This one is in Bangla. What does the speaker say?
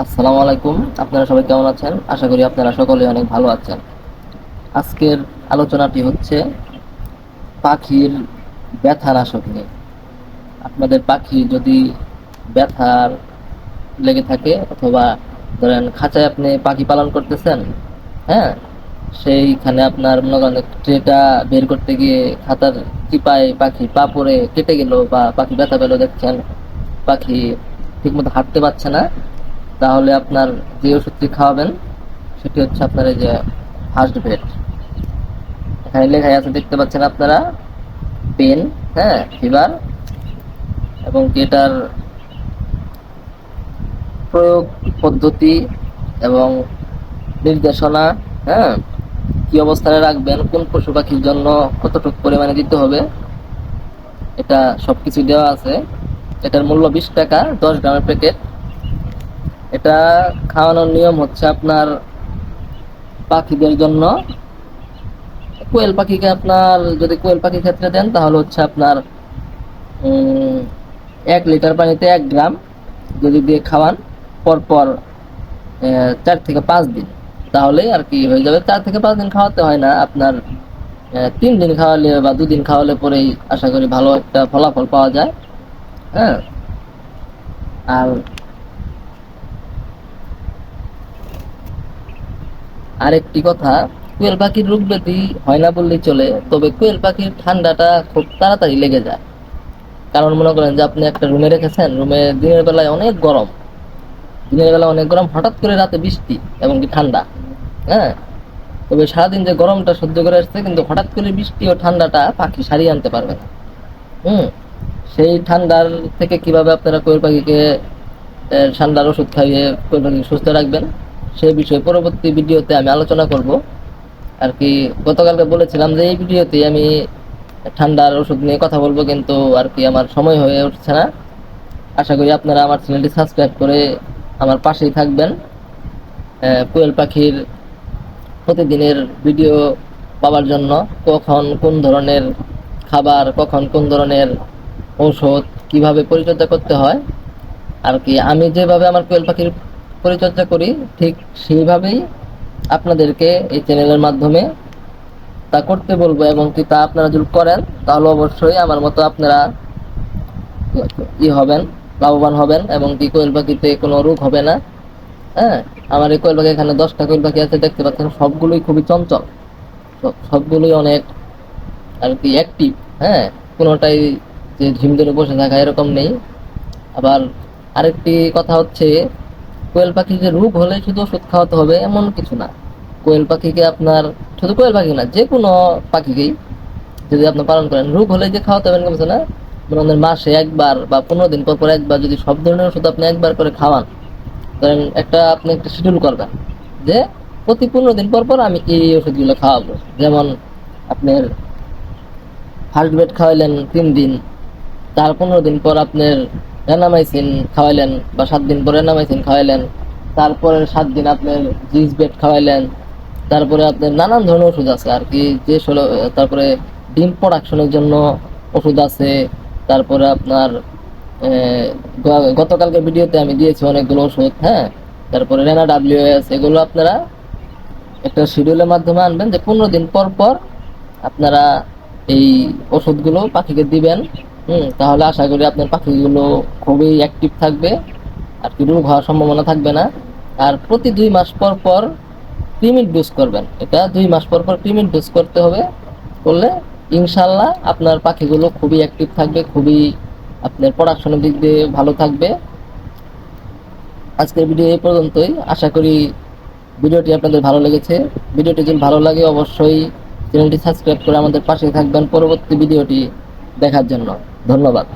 আসসালামু আলাইকুম। আপনারা সবাই কেমন আছেন? আশা করি আপনারা সকলে অনেক ভালো আছেন। আজকের আলোচনাটি হচ্ছে পাখির ব্যথানাশক নিয়ে। আপনাদের পাখি যদি ব্যথার লেগে থাকে অথবা ধরেন খাঁচায় আপনি পাখি পালন করতেছেন, হ্যাঁ, সেইখানে আপনার মনে করেন ট্রেটা বের করতে গিয়ে খাতার চিপায় পাখি পা পড়ে কেটে গেল বা পাখি ব্যথা পেলো, দেখছেন পাখি ঠিকমতো হাঁটতে পারছে না, তাহলে আপনার যে ওষুধটি খাওয়াবেন সেটি হচ্ছে আপনার এই যে ফার্স্ট ভেট। এখানে লেখাই আছে, দেখতে পাচ্ছেন আপনারা, পেন, হ্যাঁ, ফিভার, এবং কি এটার প্রয়োগ পদ্ধতি এবং নির্দেশনা, হ্যাঁ, কি অবস্থানে রাখবেন, কোন পশু পাখির জন্য কতটুকু পরিমাণে দিতে হবে, এটা সবকিছু দেওয়া আছে। এটার মূল্য 20 টাকা, 10 গ্রামের প্যাকেট। এটা খাওয়ানোর নিয়ম হচ্ছে আপনার পাখিদের জন্য, কোয়েল পাখিকে আপনার যদি কোয়েল পাখির ক্ষেত্রে দেন তাহলে হচ্ছে আপনার 1 লিটার পানিতে 1 গ্রাম যদি দিয়ে খাওয়ান পরপর 4 থেকে 5 দিন, তাহলেই আর কি হয়ে যাবে। 4 থেকে 5 দিন খাওয়াতে হয় না আপনার, 3 দিন খাওয়ালে বা 2 দিন খাওয়ালে পরেই আশা করি ভালো একটা ফলাফল পাওয়া যায়। হ্যাঁ, আর আরেকটি কথা, কোয়েল পাখির রোগ ব্যাধি হয় না বললেই চলে, তবে কোয়েল পাখির ঠান্ডাটা খুব তাড়াতাড়ি লেগে যায়। কারণ মনে করেন যে আপনি একটা রুমে রেখেছেন, রুমে দিনের বেলায় অনেক গরম, দিনের বেলা অনেক গরম, হঠাৎ করে রাতে বৃষ্টি এবং কি ঠান্ডা, হ্যাঁ, তবে সারাদিন যে গরমটা সহ্য করে আসছে, কিন্তু হঠাৎ করে বৃষ্টি ও ঠান্ডাটা পাখি সারিয়ে আনতে পারবে না। হুম, সেই ঠান্ডার থেকে কিভাবে আপনারা কোয়েল পাখিকে ঠান্ডার ওষুধ খাইয়ে কোয়েল পাখি সুস্থ রাখবেন সেই বিষয়ে পরবর্তী ভিডিওতে আমি আলোচনা করব আর কি। গতকালকে বলেছিলাম যে এই ভিডিওতে আমি ঠান্ডার ওষুধ নিয়ে কথা বলবো, কিন্তু আর কি আমার সময় হয়ে উঠছে না। আশা করি আপনারা আমার চ্যানেলটি সাবস্ক্রাইব করে আমার পাশেই থাকবেন। কোয়েল পাখির প্রতিদিনের ভিডিও পাওয়ার জন্য, কখন কোন ধরনের খাবার, কখন কোন ধরনের ঔষধ, কিভাবে পরিচর্যা করতে হয় আর কি, আমি যেভাবে আমার কোয়েল পাখির পরিচর্যা করি ঠিক সেইভাবেই আপনাদেরকে এই চ্যানেলের মাধ্যমে তা করতে বলবো, এবং কি তা আপনারা যদি করেন তাহলে অবশ্যই আমার মতো আপনারা হবেন, লাভবান হবেন, এবং কি কোয়েল পাখিতে কোনো রোগ হবে না। হ্যাঁ, আমার এই কোয়েল পাখি, এখানে 10টা কোয়েল পাখি আছে, দেখতে পাচ্ছেন সবগুলোই খুবই চঞ্চল, সবগুলোই অনেক আর কি অ্যাক্টিভ। হ্যাঁ, কোনোটাই যে ঝিম ধরে বসে থাকা এরকম নেই। আবার আরেকটি কথা হচ্ছে, কোয়েল পাখির যে রোগ হলে শুধু ওষুধ খাওয়াতে হবে এমন কিছু না। কোয়েল পাখিকে আপনার, শুধু কোয়েল পাখি না, যে কোনো পাখিকেই যদি আপনি পালন করেন, রোগ হলে যে খাওয়াতে হবেন কিছু না। মনে মাসে একবার বা 15 দিন পর পর একবার যদি সব ধরনের ওষুধ আপনি একবার করে খাওয়ান, ধরেন আপনি একটা শিডিউল করবেন যে প্রতি 15 দিন পর পর আমি এই ওষুধগুলো খাওয়াবো। যেমন আপনার ফার্স্ট বেড খাওয়াইলেন 3 দিন, তার 15 দিন পর আপনার রেনামাইসিন খাওয়াইলেন, বা 7 দিন পর রেনামাইসিন খাওয়াইলেন, তারপরে 7 দিন আপনার জিস বেড খাওয়াইলেন, তারপরে আপনার নানান ধরনের ওষুধ আছে আর কি, যে তারপরে ডিম প্রোডাকশনের জন্য ওষুধ আছে। তারপরে আপনার গতকালকে ভিডিওতে আমি দিয়েছি অনেকগুলো ওষুধ, হ্যাঁ। তারপরে রেনা ডাব্লিউএস, এগুলো আপনারা একটা শিডিউলের মাধ্যমে আনবেন যে 15 দিন পর পর আপনারা এই ওষুধগুলো পাখিকে দিবেন। তাহলে আশা করি আপনার পাখিগুলো খুবই অ্যাক্টিভ থাকবে আর কি, রোগ হওয়ার সম্ভাবনা থাকবে না। আর প্রতি 2 মাস পর পর ক্রিমির ডোজ করবেন, এটা 2 মাস পর পর ক্রিমির ডোজ করতে হবে। করলে ইনশাল্লাহ আপনার পাখিগুলো খুবই অ্যাক্টিভ থাকবে, খুবই আপনার প্রোডাকশনের দিক দিয়ে ভালো থাকবে। আজকের ভিডিও এই পর্যন্তই। আশা করি ভিডিওটি আপনাদের ভালো লেগেছে। ভিডিওটি যদি ভালো লাগে অবশ্যই চ্যানেলটি সাবস্ক্রাইব করে আমাদের পাশে থাকবেন পরবর্তী ভিডিওটি দেখার জন্য। ধন্যবাদ।